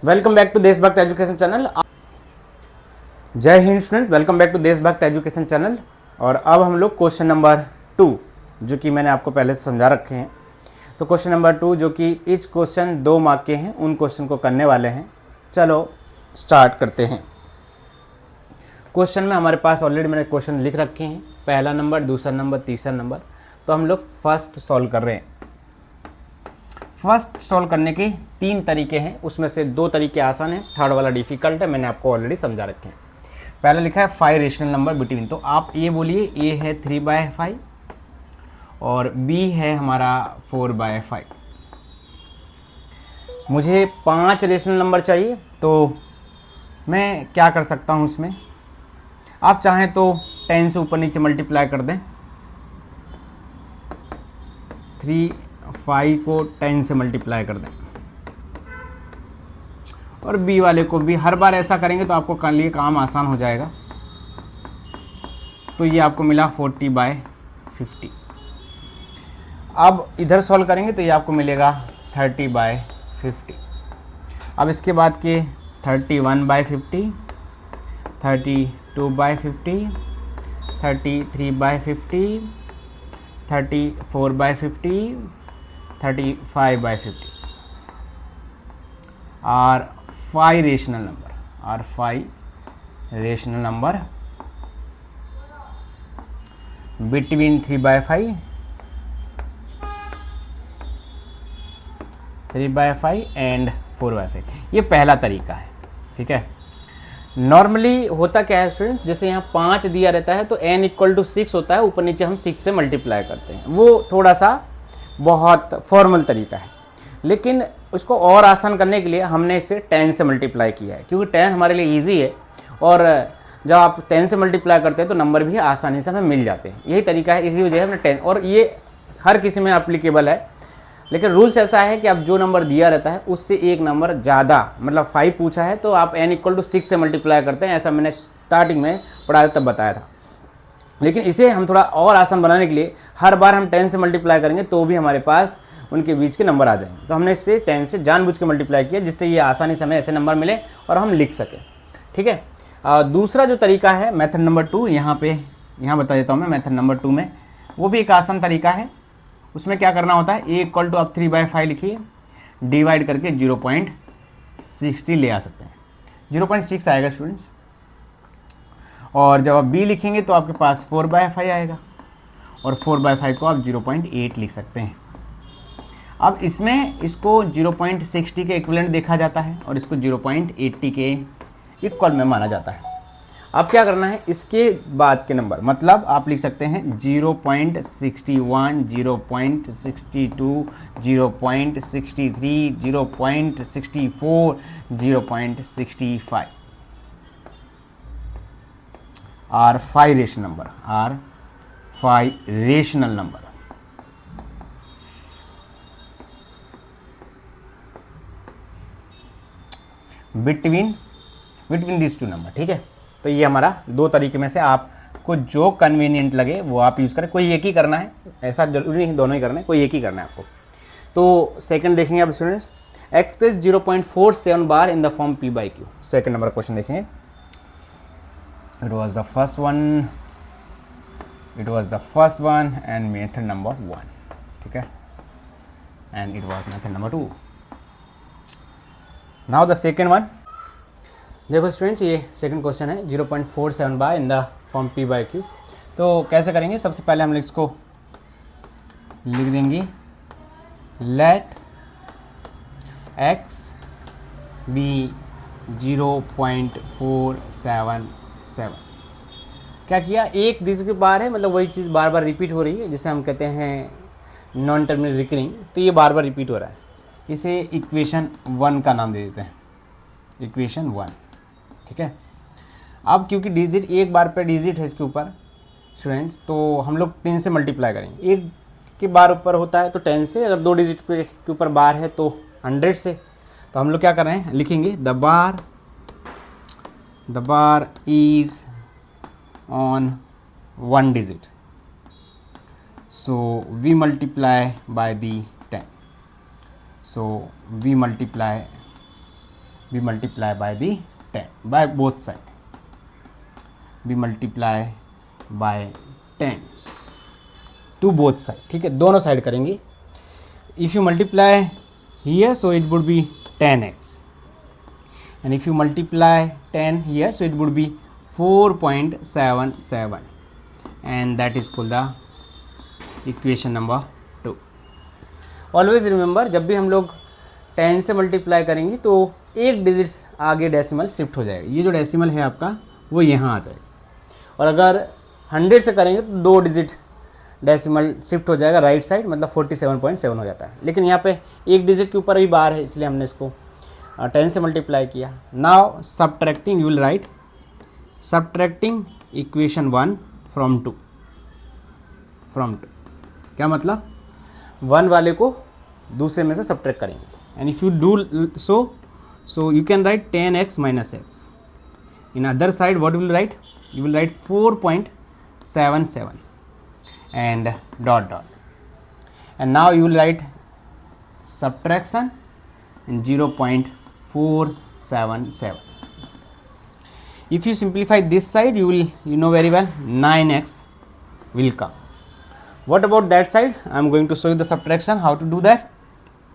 Welcome back to Deshbhakt education channel. जय हिंद students, welcome back to Deshbhakt education channel. और अब हम लोग क्वेश्चन नंबर 2 जो कि मैंने आपको पहले से समझा रखे हैं, तो क्वेश्चन नंबर 2 जो कि ईच क्वेश्चन 2 मार्क के हैं, उन क्वेश्चन को करने वाले हैं। चलो स्टार्ट करते हैं। क्वेश्चन में हमारे पास ऑलरेडी मैंने क्वेश्चन लिख रखे हैं, पहला नंबर, दूसरा नंबर, तीसरा नंबर। तो हम लोग फर्स्ट सॉल्व कर रहे हैं। फर्स्ट सॉल्व करने के 3 तरीके हैं, उसमें से 2 तरीके आसान हैं, थर्ड वाला डिफिकल्ट है, मैंने आपको ऑलरेडी समझा रखे हैं। पहला लिखा है 5 रेशनल नंबर बिटवीन, तो आप ये बोलिए ए है 3/5 और बी है हमारा 4/5। मुझे 5 रेशनल नंबर चाहिए, तो मैं क्या कर सकता हूँ उसमें, आप चाहें तो 10 से ऊपर नीचे मल्टीप्लाई कर दें। 5 को 10 से मल्टीप्लाई कर दें और बी वाले को भी हर बार ऐसा करेंगे तो आपको कर लिए काम आसान हो जाएगा। तो ये आपको मिला 40/50। अब इधर सॉल्व करेंगे तो ये आपको मिलेगा 30/50। अब इसके बाद के 31/50, 32/50, 33/50, 34/50, 35/50 are 5 rational number between 3/5 and 4/5। ये पहला तरीका है, ठीक है। नॉर्मली होता क्या है स्टूडेंट्स, जैसे यहाँ 5 दिया रहता है तो n = 6 होता है, ऊपर नीचे हम 6 से मल्टीप्लाई करते हैं। वो थोड़ा सा बहुत फॉर्मल तरीका है, लेकिन उसको और आसान करने के लिए हमने इसे 10 से मल्टीप्लाई किया है, क्योंकि 10 हमारे लिए इजी है और जब आप 10 से मल्टीप्लाई करते हैं तो नंबर भी आसानी से हमें मिल जाते हैं। यही तरीका है, इसी वजह से हमने 10, और ये हर किसी में एप्लीकेबल है। लेकिन रूल्स ऐसा है कि आप जो नंबर दिया रहता है उससे एक नंबर ज़्यादा, मतलब 5 पूछा है तो आप n = 6 से मल्टीप्लाई करते हैं। ऐसा मैंने स्टार्टिंग में पढ़ाया तब बताया था। लेकिन इसे हम थोड़ा और आसान बनाने के लिए हर बार हम 10 से मल्टीप्लाई करेंगे तो भी हमारे पास उनके बीच के नंबर आ जाएंगे। तो हमने इसे 10 से जानबूझ के मल्टीप्लाई किया, जिससे ये आसानी से हमें ऐसे नंबर मिले और हम लिख सकें, ठीक है। दूसरा जो तरीका है मेथड नंबर 2, यहाँ बता देता हूँ मैं। मेथड नंबर 2 में वो भी एक आसान तरीका है। उसमें क्या करना होता है, a = आप 3/5 लिखिए, डिवाइड करके 0.60 ले आ सकते हैं, 0.6 आएगा स्टूडेंट्स। और जब आप b लिखेंगे तो आपके पास 4/5 आएगा, और 4/5 को आप 0.8 लिख सकते हैं। अब इसमें इसको 0.60 के इक्विवेलेंट देखा जाता है और इसको 0.80 के इक्वल में माना जाता है। अब क्या करना है, इसके बाद के नंबर, मतलब आप लिख सकते हैं 0.61, 0.62, 0.63, 0.64, 0.65 are 5 rational number between these 2 number, ठीक है। तो ये हमारा 2 तरीके में से आपको जो कन्वीनियंट लगे वो आप यूज़ करें। कोई एक ही करना है, ऐसा जरूरी नहीं दोनों ही करना है, कोई एक ही करना है आपको। तो सेकंड देखेंगे आप students, express 0.47 bar in the form p/q। Second number question देखेंगे। It was the first one and method number 1, ठीक है, and it was method number 2। Now the second one. देखो स्टूडेंट्स, ये सेकंड क्वेश्चन है, 0.47 bar in the form p/q। तो कैसे करेंगे, सबसे पहले हम इसको लिख देंगे, लेट x बी 0.477। क्या किया, एक डिजिट बार है, मतलब वही चीज़ बार बार रिपीट हो रही है, जिसे हम कहते हैं नॉन टर्मिनल रिकरिंग। तो ये बार बार रिपीट हो रहा है, इसे इक्वेशन 1 का नाम दे देते हैं, इक्वेशन 1, ठीक है। अब क्योंकि डिजिट एक बार पे डिजिट है इसके ऊपर स्टूडेंट्स, तो हम लोग 10 से मल्टीप्लाई करेंगे। एक के बार ऊपर होता है तो 10 से, अगर 2 डिजिट के ऊपर बार है तो 100 से। तो हम लोग क्या कर रहे हैं, लिखेंगे the bar is on 1 digit, so we multiply by the 10, so we multiply we multiply by the 10 by both side, we multiply by 10 to both side. ठीक है, दोनों साइड करेंगे. if you multiply here so it would be 10x, and if you multiply 10 here so it would be 4.77, and that is called the equation number 2. Always remember, जब भी हम लोग 10 से multiply करेंगे तो एक डिजिट आगे डेसिमल शिफ्ट हो जाएगा. ये जो डेसिमल है आपका वो यहाँ आ जाएगा, और अगर 100 से करेंगे तो 2 डिजिट डेसिमल शिफ्ट हो जाएगा राइट साइड, मतलब 47.7 हो जाता है. लेकिन यहाँ पे एक डिजिट के ऊपर भी बार है, इसलिए हमने इसको 10 से मल्टीप्लाई किया. Now subtracting, you will right subtracting equation 1 from 2. क्या मतलब, 1 वाले को दूसरे में से सबट्रैक्ट करेंगे. And if you do so you can write 10x minus x. In other side what you will write? You will write 4.77 and dot. And now you will write subtraction and 0.477. If you simplify this side, you know very well 9x will come. What about that side? I am going to show you the subtraction, how to do that.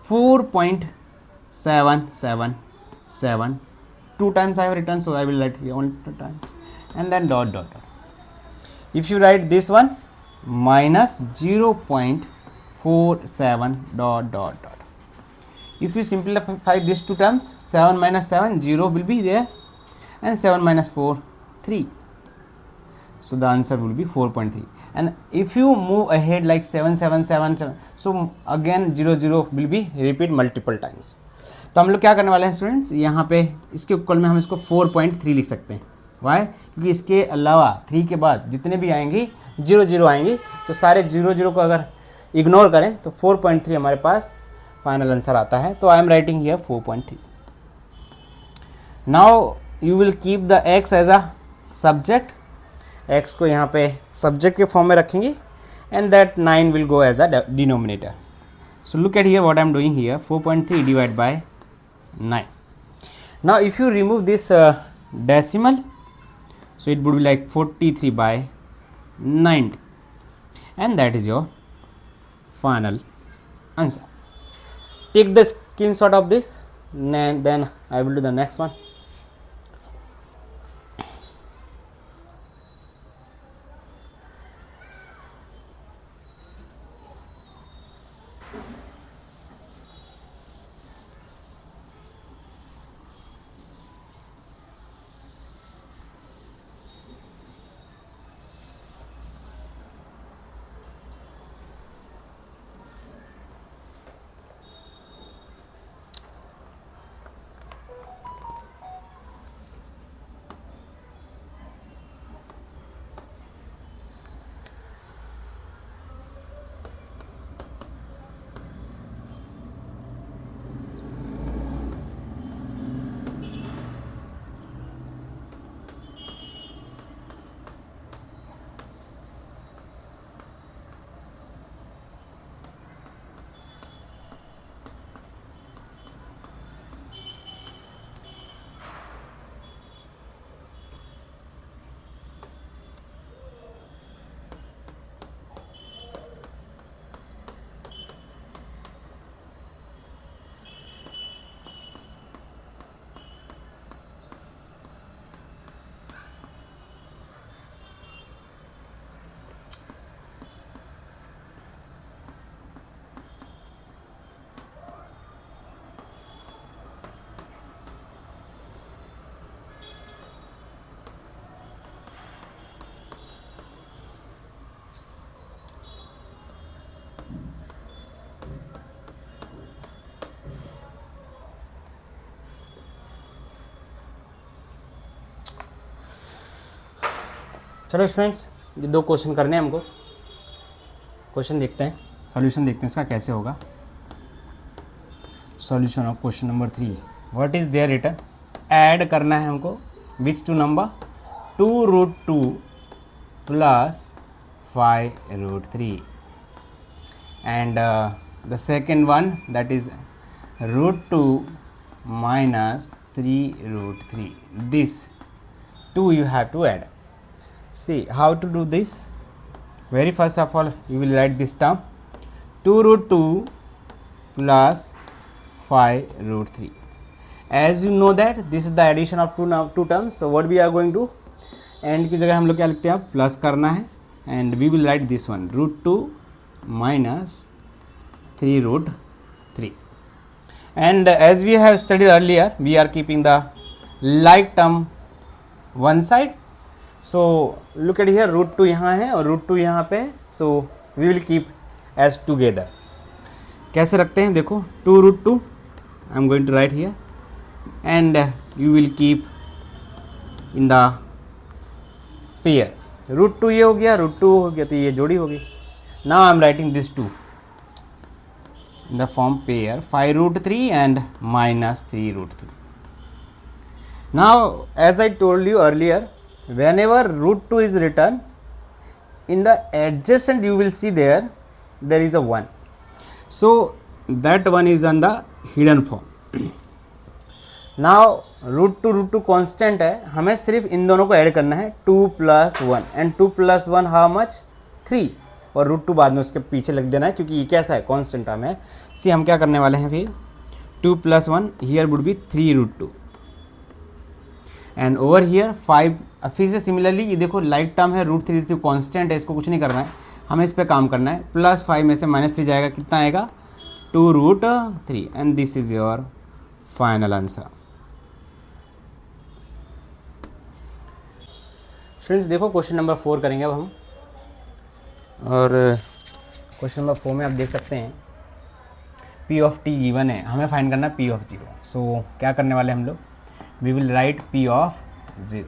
4.777, 2 times I have written, so I will write here only 2 times, and then dot. If you write this one, minus 0.47 dot. If you simplify these 2 terms, 7 minus 7, 0 will be there, and 7 minus 4, 3. So the answer will be 4.3. And if you move ahead like 7, 7, 7, 7, so again 0, 0 will be repeat multiple times. तो हम लोग क्या करने वाले हैं students, यहाँ पे इसके इक्वल में हम इसको 4.3 लिख सकते हैं. वाई? क्योंकि इसके अलावा 3 के बाद जितने भी आएंगे 0, 0 आएंगे, तो सारे 0, 0 को अगर इग्नोर करें तो 4.3 हमारे पास फाइनल आंसर आता है. तो I am writing here 4.3. Now you will keep the x as a subject. x को यहाँ पे सब्जेक्ट के फॉर्म में रखेंगे, and that 9 will go as a denominator. So look at here what I am doing here, 4.3 divided by 9. Now if you remove this decimal, so it would be like 43 by 90, and that is your final answer. Take the screenshot of this, and then I will do the next one. चलो students, ये 2 question करने हैं हमको. Question देखते हैं, solution देखते हैं इसका कैसे होगा. Solution of question number 3. What is there written? Add करना है हमको विच 2 नंबर, 2√2 plus 5√3, and the second one that is √2 minus 3√3. This 2 you have to add. See how to do this. Very first of all you will write this term 2√2 plus 5√3. As you know that this is the addition of two terms. So what we are going to, and की जगह हम लोग क्या लिखते हैं, plus करना है, and we will write this one √2 minus 3√3. And as we have studied earlier, we are keeping the like term one side. So look at here, √2 यहाँ है और √2 यहाँ पे, so we will keep as together. कैसे रखते हैं देखो, 2√2 I am going to write here, and you will keep in the pair. √2 ये हो गया, √2 हो गया, तो ये जोड़ी होगी. Now I am writing this 2 in the form pair 5√3 and minus 3√3. Now as I told you earlier, whenever √2 is written, in the adjacent you will see there is a 1. So that one is on the hidden form. Now √2 constant है, हमें सिर्फ इन दोनों को add करना है 2 + 1, and 2 + 1 how much 3, और √2 बाद में उसके पीछे लिख देना है क्योंकि ये कैसा है, कांस्टेंट टर्म है. सी हम क्या करने वाले हैं फिर 2 + 1 here would be 3√2, and over here 5. फिर से सिमिलरली ये देखो लाइक टर्म है, √3 कांस्टेंट है, इसको कुछ नहीं करना है, हमें इस पे काम करना है. +5 में से -3 जाएगा, कितना आएगा 2√3, and this is your final answer. Friends देखो क्वेश्चन नंबर 4 करेंगे अब हम, और क्वेश्चन नंबर 4 में आप देख सकते हैं P ऑफ T गिवन है, हमें फाइंड करना है P ऑफ 0. सो क्या करने वाले हम लोग, we will write P of 0.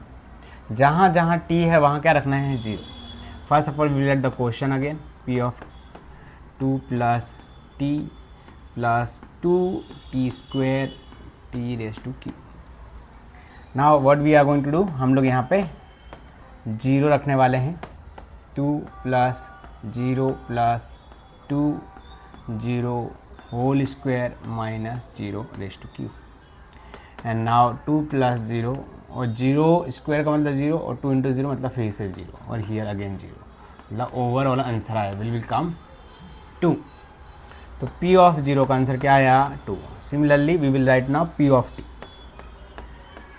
जहाँ जहाँ T है वहाँ क्या रखना है 0. First of all we will write the question again, P of 2 + T + 2T² T⁻⁴. Now what we are going to do, हम लोग यहाँ पे 0 रखने वाले हैं. 2 + 0 + 2 0 होल स्क्वायर -0⁻⁴. एंड नाउ 2 + 0, और 0 स्क्वायर का मतलब 0, और 2 × 0 मतलब फिर से 0, और हियर अगेन 0, मतलब ओवरऑल आंसर आया विल कम 2. तो P ऑफ 0 का आंसर क्या आया 2. Similarly we will write now P of T.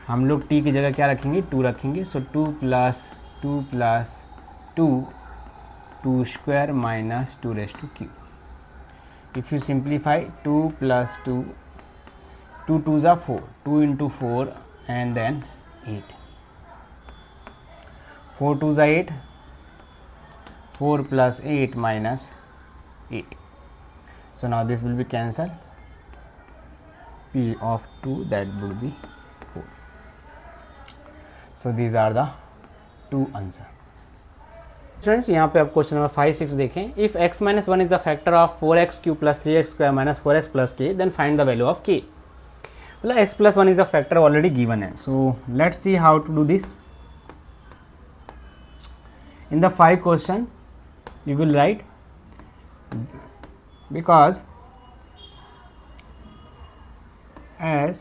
हम लोग T की जगह क्या रखेंगे 2 रखेंगे. सो 2 + 2 + 2 2² -2⁻⁴. If you simplify 2 + 2, 2 2s are 4, 2 × 4 and then 8, 4 2s are 8, 4 + 8 -8. So now this will be cancelled, P of 2 that would be 4. So these are the two answer. Students यहाँ पे आप क्वेश्चन नंबर 5, 6 देखें. If x - 1 is the factor of 4x³ + 3x² - 4x + k, then find the value of k. मतलब x + 1 is the factor already given है. So let's see how to do this. In the 5 question you will write, because as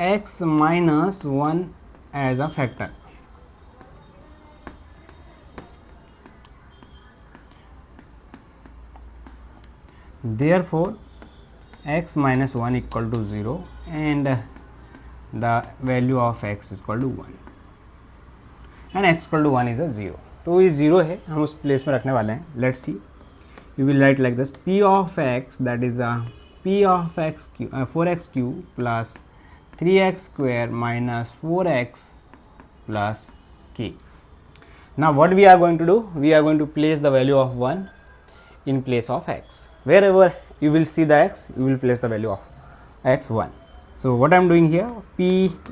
x - 1 as a factor, therefore x - 1 equal to 0 and the value of x is equal to 1, and x equal to 1 is a 0. तो ये 0 है, हम उस place में रखने वाले हैं. Let's see, you will write like this, P of x, that is P of x³ 4x³ + 3x² - 4x + k. Now what we are going to do, we are going to place the value of 1 in place of x. Wherever you will see the x, you will place the value of x 1. So what I am doing here, P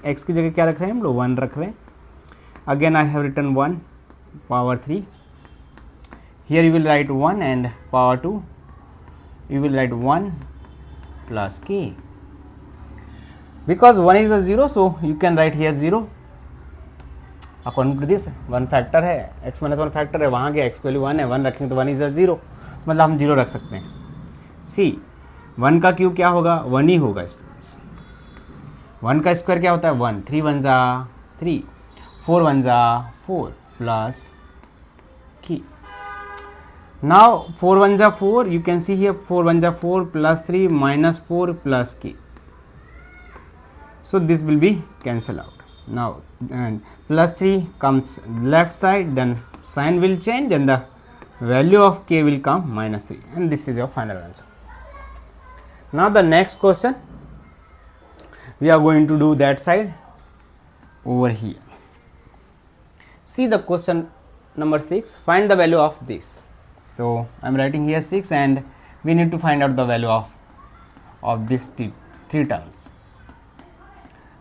x की जगह क्या रख रहे हैं हम लोग 1 रख रहे हैं. Again I have written 1 power 3. Here you will write 1, and power 2 you will write 1 plus k. Because 1 is a 0, so you can write here 0. According to this, 1 factor है, x - 1 फैक्टर है, वहाँ के x वैल्यू 1 है, 1 रखेंगे तो 1 is a 0, मतलब हम 0 रख सकते हैं. सी 1 का क्यूब क्या होगा 1 ही होगा स्टूडेंट्स. 1 का स्क्वायर क्या होता है 1, 3 वन ज़ा 3, 4 वन ज़ा 4 प्लस की. नाउ 4 वन ज़ा 4, you can see here 4 one ज़ा 4 प्लस 3 माइनस 4 प्लस की. So this will be cancel out. Now plus 3 comes left side, then sign will change, then the value of k will come minus 3, and this is your final answer. Now the next question, we are going to do that side over here. See the question number 6, find the value of this. So I am writing here 6 and we need to find out the value of this three terms.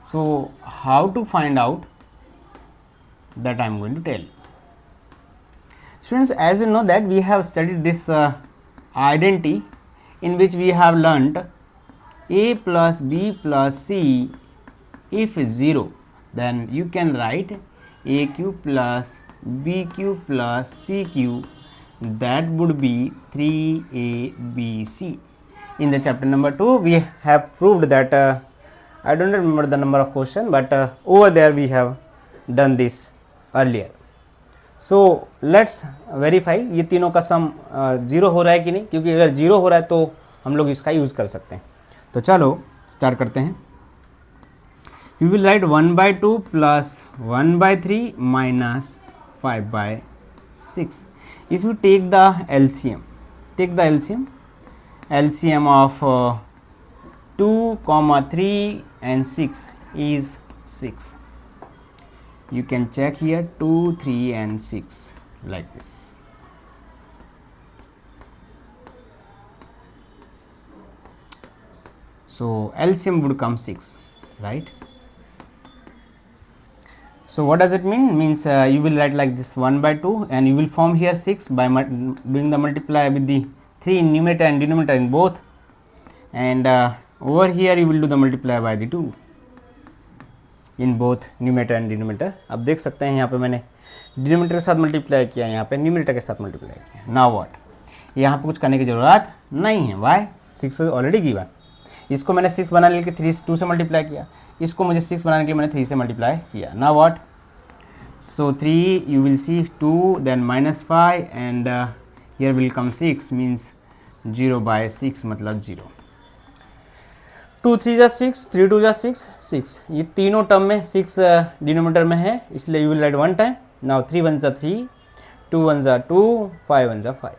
So how to find out that I am going to tell you. Students, as you know that we have studied this identity in which we have learnt a plus b plus c if 0, then you can write a cube plus b cube plus c cube, that would be 3abc. In the chapter number 2 we have proved that I don't remember the number of question, but over there we have done this earlier. So let's verify ये तीनों का सम 0 हो रहा है कि नहीं, क्योंकि अगर 0 हो रहा है तो हम लोग इसका यूज़ कर सकते हैं. तो चलो स्टार्ट करते हैं. We will write 1/2 plus 1/3 minus 5/6. If you take the LCM, LCM of 2, 3 and 6 is 6. You can check here 2, 3 and 6 like this. So LCM would come 6, right? So what does it mean? Means you will write like this 1/2 and you will form here 6 by doing the multiply with the 3 in numerator and denominator in both, and over here you will do the multiply by the 2 in both numerator and denominator. अब देख सकते हैं यहाँ पे मैंने denominator के साथ multiply किया, यहाँ पे न्यूमरेटर के साथ मल्टीप्लाई किया. नाउ व्हाट, यहाँ पे कुछ करने की ज़रूरत नहीं है. Why, 6 already given. इसको मैंने 6 बनाने के लिए 2 से मल्टीप्लाई किया, इसको मुझे 6 बनाने के लिए मैंने 3 से मल्टीप्लाई किया. Now what, so 3 you will see 2 then minus 5 and here will come 6 means 0/6 मतलब 0. 2 3 जा 6, 3 2 जा 6, 6. ये तीनों टर्म में 6 डिनोमिनेटर में है, इसलिए you will right 1 time. Now 3 1 जा 3, 2 1 जा 2, 5 1 जा 5.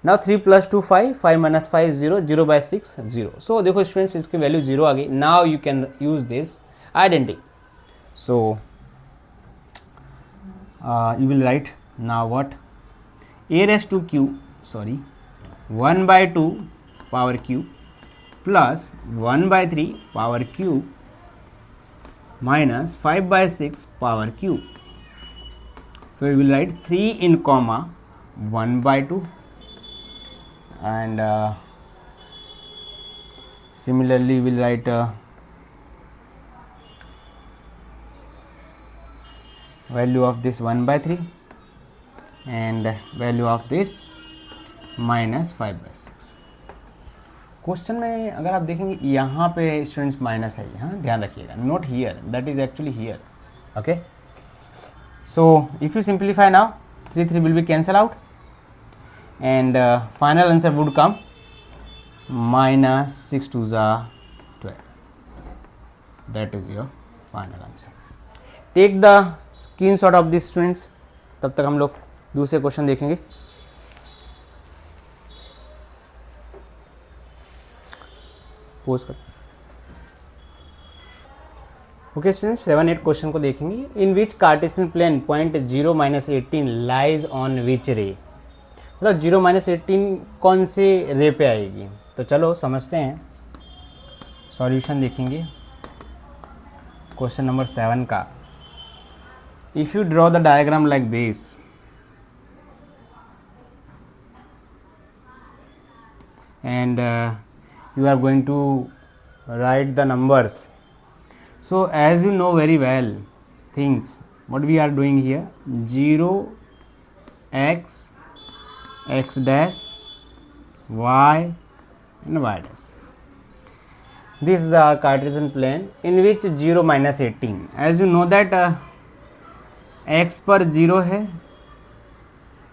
नाउ 3 + 2 5, 5 - 5 0, 0/6 0. सो देखो स्टूडेंट्स इसकी वैल्यू 0 आ गई. Now you can use this identity. So you will write now what, a raised to q, sorry, 1/2 power q plus 1/3 power q minus 5/6 power q. So you will write 3 in comma 1/2 and similarly we will write value of this 1/3 and value of this minus 5/6. Question में अगर आप देखेंगे यहाँ पे students minus है, हाँ ध्यान रखिएगा, not here, that is actually here. Okay, so if you simplify now 3 3 will be cancel out and final answer would come minus 6 2 12. That is your final answer. Take the screenshot of this students. तब तक हम लोग दूसरे question देखेंगे. Pose कर. Okay students, 7 8 question को देखेंगे. In which cartesian plane point 0 - 18 lies on which ray. मतलब 0 - 18 कौन से रे पे आएगी. तो चलो समझते हैं, सॉल्यूशन देखेंगे क्वेश्चन नंबर 7 का. If you draw the diagram like this, and you are going to write the numbers. So as you know very well things, what we are doing here, 0 x x dash y and y dash. this is our Cartesian plane in which 0 minus 18. As you know that x पर 0 है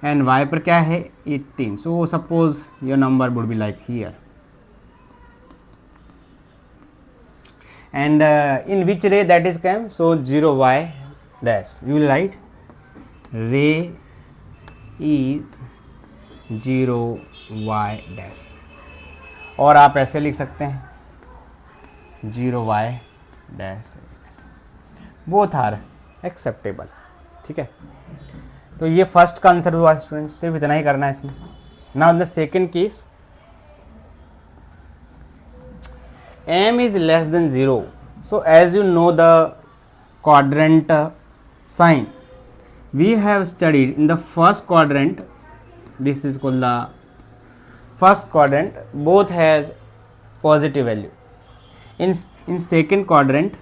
and y पर क्या है 18. So suppose your number would be like here. And in which ray that is came? So 0 y dash. You will write ray is 0 y dash. और आप ऐसे लिख सकते हैं 0 y dash. Both are acceptable. ठीक है, तो ये फर्स्ट का आंसर हुआ स्टूडेंट्स. सिर्फ इतना ही करना है इसमें. Now the second case, m is less than 0. So as you know the quadrant sign, we have studied in the first quadrant, this is called the first quadrant, both has positive value. In second quadrant,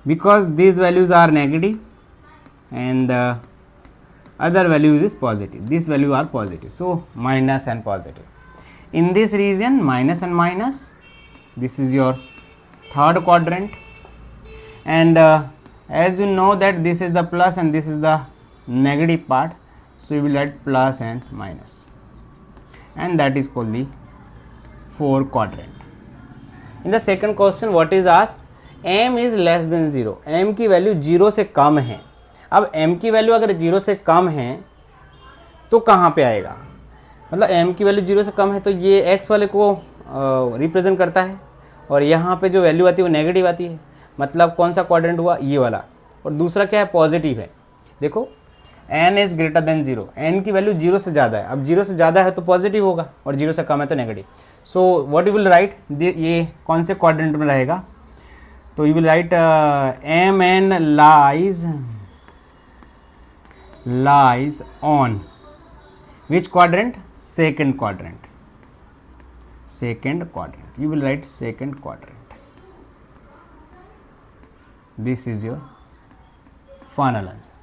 because these values are negative and the other values is positive, these values are positive, so minus and positive. In this region, minus and minus, this is your third quadrant, and as you know that this is the plus and this is the negative part, so you will write plus and minus, and that is called the fourth quadrant. In the second question, what is asked? m is less than 0. m की value 0 से कम है. अब m की value अगर 0 से कम है तो कहाँ पे आएगा? मतलब m की वैल्यू 0 से कम है तो ये x वाले को रिप्रेजेंट करता है, और यहाँ पे जो वैल्यू आती है वो नेगेटिव आती है. मतलब कौन सा क्वाड्रेंट हुआ? ये वाला. और दूसरा क्या है? पॉजिटिव है. देखो n is greater than 0. n की वैल्यू 0 से ज़्यादा है. अब 0 से ज़्यादा है तो पॉजिटिव होगा और 0 से कम है तो negative. So what you will write, ये कौन से क्वाड्रेंट में रहेगा? तो you will write M N lies on which quadrant? Second quadrant. Second quadrant. You will write second quadrant. This is your final answer.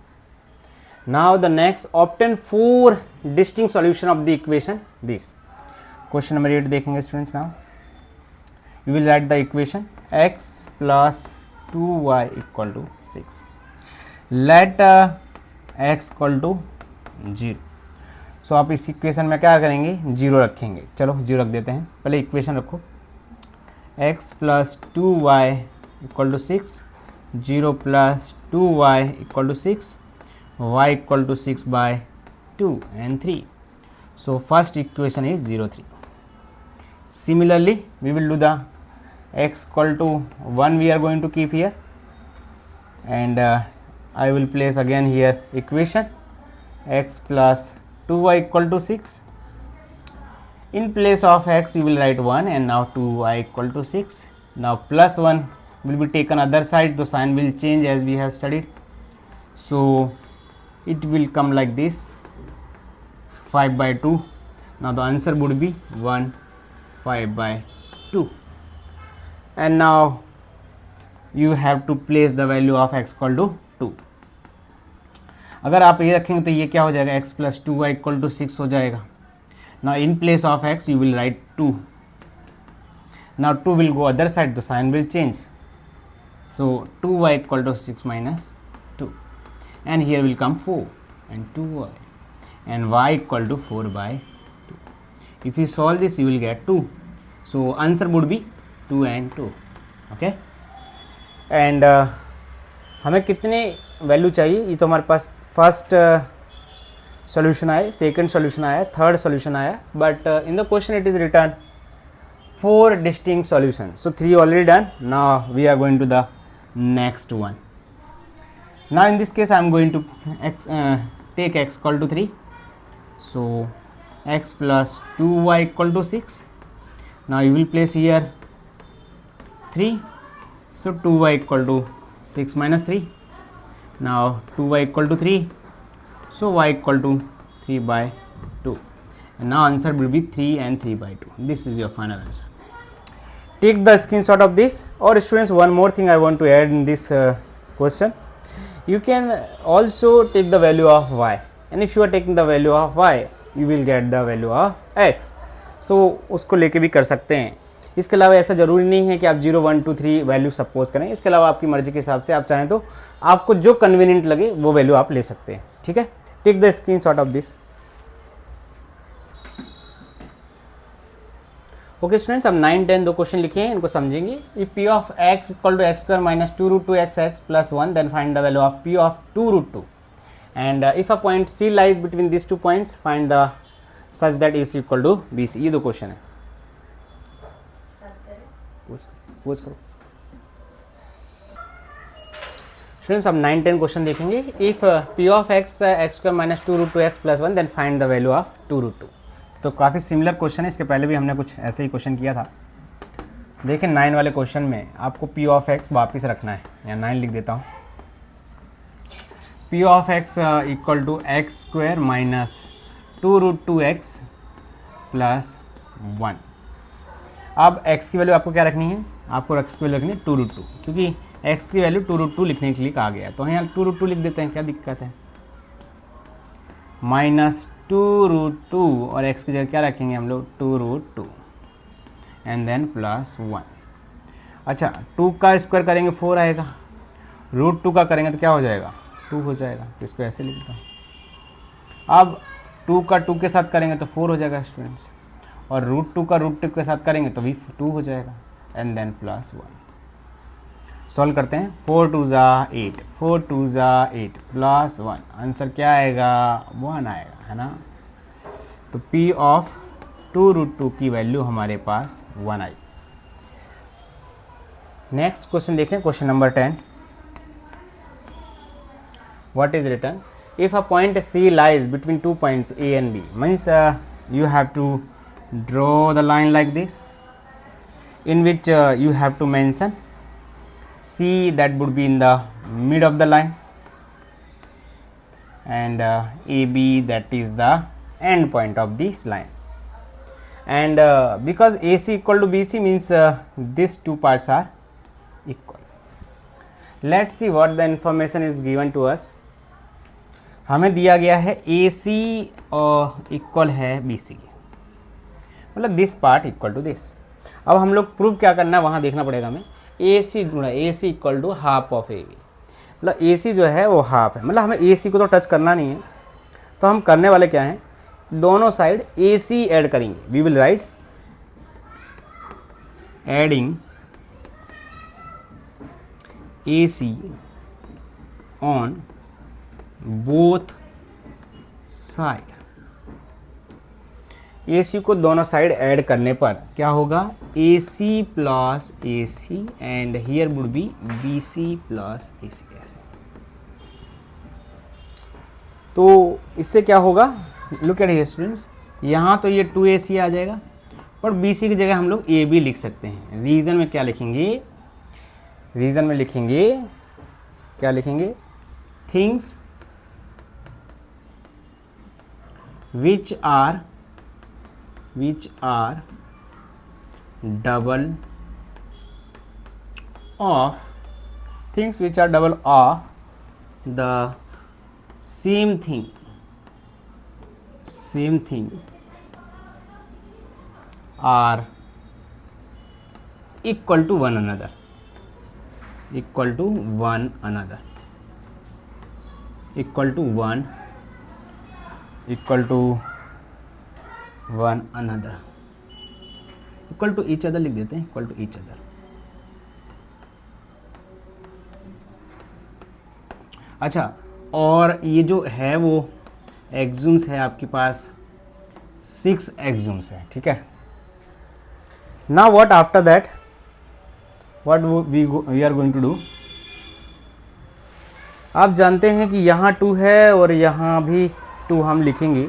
Now the next, obtain 4 distinct solution of the equation this. Question number 8 देखेंगे students. Now you will write the equation x plus 2y equal to 6. Let x equal to 0. सो आप इस equation में क्या करेंगे? 0 रखेंगे. चलो 0 रख देते हैं. पहले इक्वेशन रखो, x plus 2y equal to 6, 0 प्लस 2y equal to 6, y equal to 6 by 2 and 3. So first equation is 0, 3. Similarly we will do the x equal to 1 we are going to keep here, and I will place again here equation x plus 2y equal to 6. In place of x you will write 1, and now 2y equal to 6. Now plus 1 will be taken other side, the sign will change as we have studied. So it will come like this, 5 by 2. Now the answer would be 1, 5 by 2. And now you have to place the value of x equal to 2. अगर आप ये रखेंगे तो ये क्या हो जाएगा? x plus 2y equal to 6 हो जाएगा. Now in place of x you will write 2. Now 2 will go other side, the sign will change. So 2y equal to 6 minus 2, and here will come 4 and 2y एंड y equal to 4 by 2. If you solve this you will get 2. So answer would be 2 and 2. Okay, and हमें कितने value चाहिए? ये तो हमारे पास first solution आया, second solution आया, थर्ड सॉल्यूशन आया, but in the question it is return 4 distinct solutions. So 3 already done. Now we are going to the next one. Now in this case I am going to take x equal to 3. So x plus 2y equal to 6. Now you will place here 3. So 2y equal to 6 minus 3. Now 2y equal to 3. So y equal to 3 by 2. And now answer will be 3 and 3 by 2. This is your final answer. Take the screenshot of this. Or students, one more thing I want to add in this question. You can also take the value of y. And if you are taking the value of y, you will get the value of x. So उसको लेके भी कर सकते हैं. इसके अलावा ऐसा ज़रूरी नहीं है कि आप 0 1 2 3 वैल्यू सपोज करें, इसके अलावा आपकी मर्जी के हिसाब से आप चाहें तो आपको जो कन्वीनियंट लगे वो वैल्यू आप ले सकते हैं। ठीक है, take the screenshot of this. Okay students, अब 9 10 दो क्वेश्चन लिखे हैं, इनको समझेंगे। If p of x equal to x square minus 2 root 2 x x plus 1 then find the value of p of 2 root 2 and if a point c lies between this two points find the such that ac equal to bc। ये दो question है, पूछ करो students. अब 9 10 question देखेंगे। If p of x x square minus 2 root 2 x plus 1 then find the value of 2 root 2। तो काफ़ी similar question है, इसके पहले भी हमने कुछ ऐसे ही क्वेश्चन किया था। देखिए 9 वाले क्वेश्चन में आपको p ऑफ x वापस रखना है, या 9 लिख देता हूँ। p of x equal to x square minus 2 root 2 x plus 1। अब x की वैल्यू आपको क्या रखनी है, आपको x की वैल्यू रखनी है 2 रूट 2, क्योंकि x की वैल्यू 2 रूट 2 लिखने के लिए कहा गया है, तो यहाँ 2 रूट 2 लिख देते हैं, क्या दिक्कत है। माइनस 2 रूट 2 और x की जगह क्या रखेंगे हम लोग 2 रूट 2 एंड देन प्लस 1। अच्छा 2 का स्क्वायर करेंगे 4 आएगा, रूट 2 का करेंगे तो क्या हो जाएगा 2 हो जाएगा, तो इसको ऐसे लिखता हूँ। अब 2 का 2 के साथ करेंगे तो 4 हो जाएगा स्टूडेंट्स, और रूट 2 का रूट 2 के साथ करेंगे तो भी 2 हो जाएगा एंड देन प्लस 1। सॉल्व करते हैं। 4 2 ज़ा 8, 4 2 ज़ा 8 प्लस 1, आंसर क्या आएगा 1 आएगा, है ना। तो p ऑफ 2 रूट 2 की वैल्यू हमारे पास 1 आई। नेक्स्ट क्वेश्चन देखें, question number 10। What is written if a point c lies between 2 points a and b, means you have to draw the line like this in which you have to mention c that would be in the mid of the line and ab that is the end point of this line, and because ac equal to bc means these two parts are equal. Let's see what the information is given to us. हमें दिया गया है AC equal है BC की, मतलब this part equal to this. अब हम लोग प्रूव क्या करना है वहाँ देखना पड़ेगा हमें। AC गुणा AC equal to half of AB, मतलब AC जो है वो हाफ है, मतलब हमें AC को तो टच करना नहीं है, तो हम करने वाले क्या हैं, दोनों साइड AC ऐड करेंगे। We will write adding AC on both side. AC को दोनों साइड ऐड करने पर क्या होगा AC plus AC and here would be BC plus AC ऐसे। तो इससे क्या होगा, लुक एट हियर स्टूडेंट्स, यहाँ तो ये 2AC आ जाएगा, और BC की जगह हम लोग AB लिख सकते हैं। रीजन में क्या लिखेंगे, रीजन में लिखेंगे क्या लिखेंगे, things which are double of things which are double of the same thing are equal to one another, equal to one another, equal to one, equal to one another, equal to each other लिख देते हैं, equal to each other। अच्छा, और ये जो है वो एक्सूम्स है आपके पास 6 एक्सूम्स है, ठीक है। Now what after that, what we are going to do, आप जानते हैं कि यहाँ 2 है और यहाँ भी 2 हम लिखेंगे।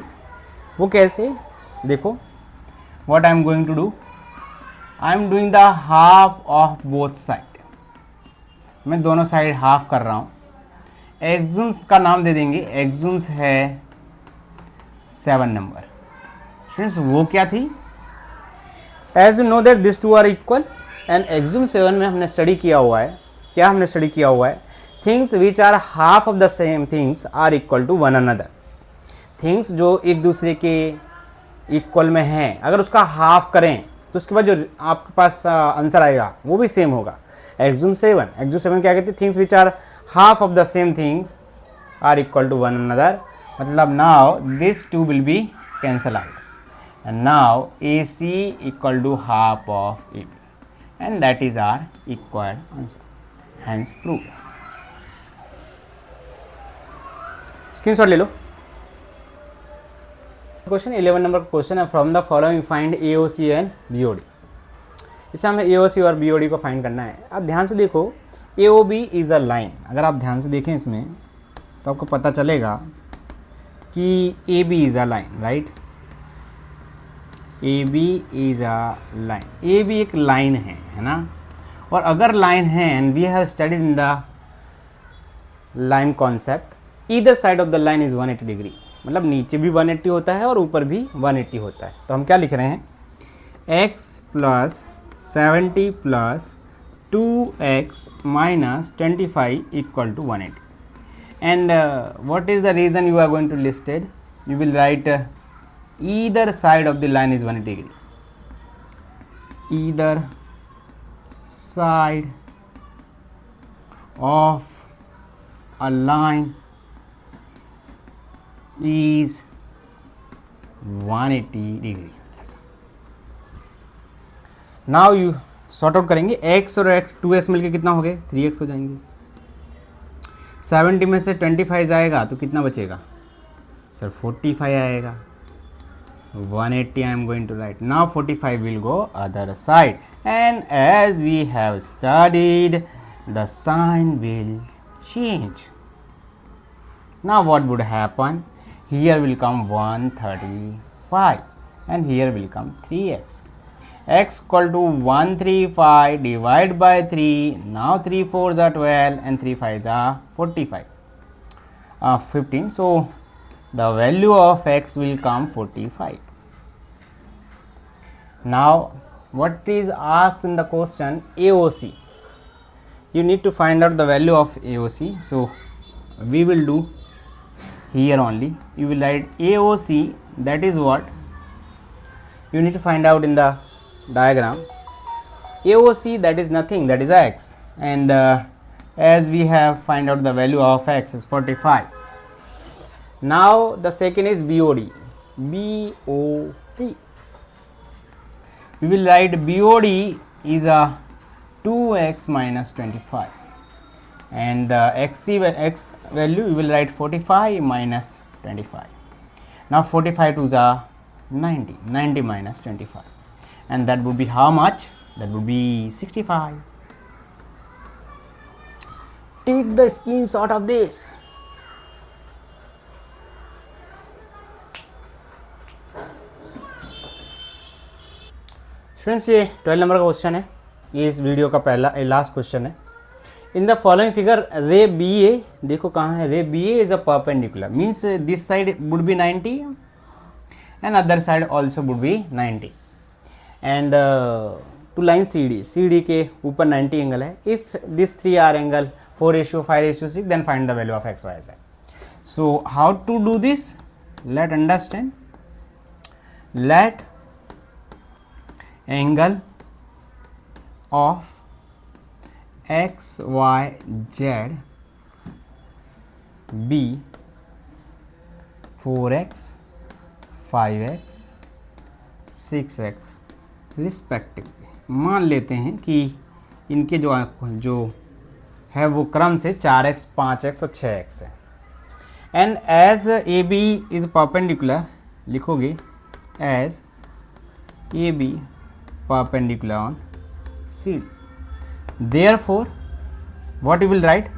वो कैसे, देखो what I am going to do, I am doing the half of both side, मैं दोनों साइड हाफ कर रहा हूँ। एक्सूम्स का नाम दे देंगे, एक्सूम्स है 7 नंबर। स्टूडेंट्स वो क्या थी, as you know that this 2 are equal, and axiom 7 में हमने स्टडी किया हुआ है, क्या हमने स्टडी किया हुआ है, things which are half of the same things are equal to one another. Things जो एक दूसरे के इक्वल में हैं, अगर उसका हाफ करें तो उसके बाद जो आपके पास आंसर आएगा वो भी सेम होगा। एक्सज्यूम 7, एक्सज्यूम 7 क्या कहते हैं, things which are half of the same things are equal to one another, मतलब now this two will be cancel out and now AC equal to half of AB and that is are equal answer, hence prove. Screenshot ले लो। Question 11 number का question है, from the following find AOC and BOD। इससे हमें AOC और BOD को find करना है। आप ध्यान से देखो, AOB इज़ अ लाइन, अगर आप ध्यान से देखें इसमें तो आपको पता चलेगा कि AB is a line, right. AB is a line, AB एक लाइन है ना। और अगर लाइन है and we have studied in the line concept, either side of the line is 180 degree, मतलब नीचे भी 180 होता है और ऊपर भी 180 होता है। तो हम क्या लिख रहे हैं, x plus 70 plus 2x minus 25 equal to 180 and what is the reason you are going to listed, you will write either side of the line is 180 degree, either side of a line is 180 degree. Now you sort out करेंगे, x और 2x मिलके कितना हो गए, 3x हो जाएंगे। 70 में से 25 जाएगा तो कितना बचेगा सर, 45 आएगा। 180 I am going to write, now 45 will go other side and as we have studied the sign will change. Now what would happen, here will come 135 and here will come 3x, x equal to 135 divide by 3, now 3 4s are 12 and 3 5s are 45, 15, so the value of x will come 45. Now what is asked in the question, AOC, you need to find out the value of AOC, so we will do here only. You will write AOC, that is what you need to find out in the diagram. AOC, that is nothing, that is x, and as we have find out the value of x is 45. Now the second is BOD. BOD, we will write BOD is a 2x minus 25 and the x value you will write 45 minus 25. Now 45 to the 90, 90 minus 25 and that would be how much, that would be 65. Take the screenshot of this. Students ये 12 number का question है, ये इस video का पहला last question है। In the following figure ray BA, देखो कहाँ है, ray BA is a perpendicular, means this side would be 90 and other side also would be 90 and to line CD के ऊपर 90 एंगल है। If this 3 are angle 4:5:6 then find the value of x y z। So how to do this, let understand, let angle of x y z be 4x 5x 6x respectively. मान लेते हैं कि इनके जो है वो क्रम से 4x 5x और 6x है and as AB is perpendicular, लिखोगे as AB perpendicular on CD. Therefore, what you will write?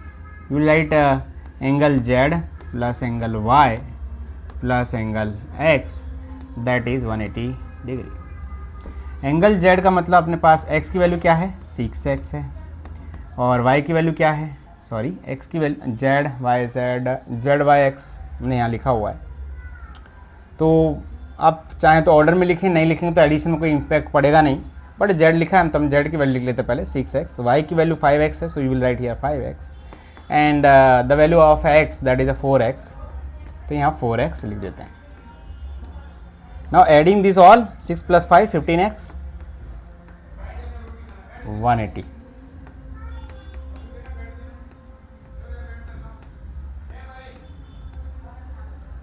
You will write angle Z plus angle Y plus angle X, that is 180 degree. Angle Z का मतलब अपने पास x की value क्या है, 6x है, और y की वैल्यू क्या है, सॉरी x की वैल्यू Z y x ने यहाँ लिखा हुआ है। तो आप चाहें तो ऑर्डर में लिखें, नहीं लिखेंगे तो एडिशन में कोई इम्पैक्ट पड़ेगा नहीं, बट z लिखा है तो हम z की वैल्यू लिख लेते हैं पहले 6x, y की वैल्यू 5x है, so you will right here 5x and the value of x that is 4x, तो यहाँ 4x लिख देते हैं। Now adding this all 6 + 5 15x 180,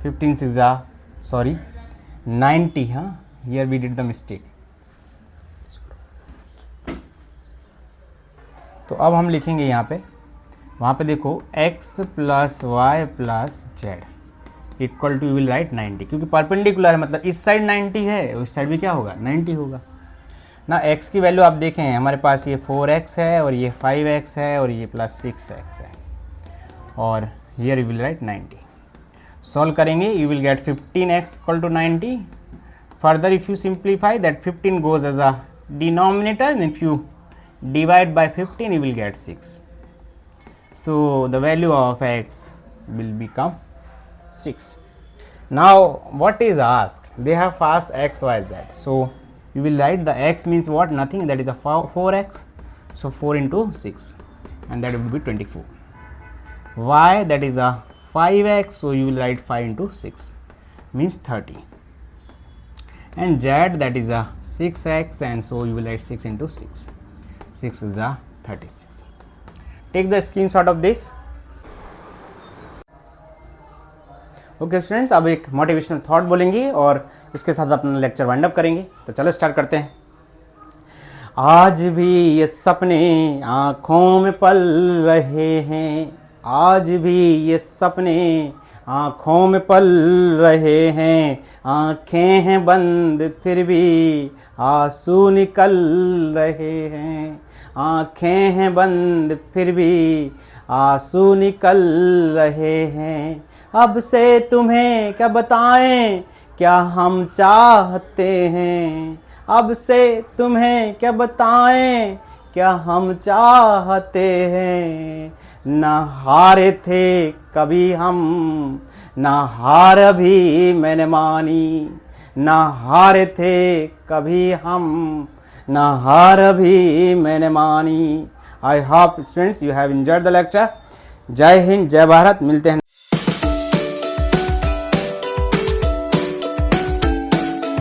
15 6 sorry 90, हाँ, here we did the mistake. तो अब हम लिखेंगे यहाँ पे, वहाँ पे देखो x plus y plus z equal to, you will write 90, क्योंकि परपेंडिकुलर है, मतलब इस साइड 90 है, उस साइड भी क्या होगा 90 होगा ना. x की वैल्यू आप देखें, हमारे पास ये 4x है और ये 5x है और ये प्लस 6x है, और here you will write 90. Solve करेंगे, you will get 15x equal to 90. Further if you simplify, that 15 goes as a denominator, and if you divide by 15 you will get 6. So the value of x will become 6. Now what is asked? They have asked x, y, z. So you will write the x means what? Nothing, that is a 4x. So 4 into 6, and that will be 24. Y, that is a 5x. So you will write 5 into 6 means 30. And z, that is a 6x, and so you will write 6 into 6. 6 is a 36. Take the screenshot of this. Okay students, अब एक motivational thought बोलेंगे और इसके साथ अपना lecture wind up करेंगे. तो चलो स्टार्ट करते हैं. आज भी ये सपने आँखों में पल रहे हैं, आज भी ये सपने आँखों में पल रहे हैं, आँखें हैं बंद फिर भी आंसू निकल रहे हैं, आँखें हैं बंद फिर भी आंसू निकल रहे हैं. अब से तुम्हें क्या बताएं क्या हम चाहते हैं, अब से तुम्हें क्या बताएं क्या हम चाहते हैं. न हारे थे कभी हम, न हार अभी मैंने मानी, न हारे थे कभी हम, न हार अभी मैंने मानी. I hope students you have enjoyed the lecture. जय हिंद, जय भारत. मिलते हैं.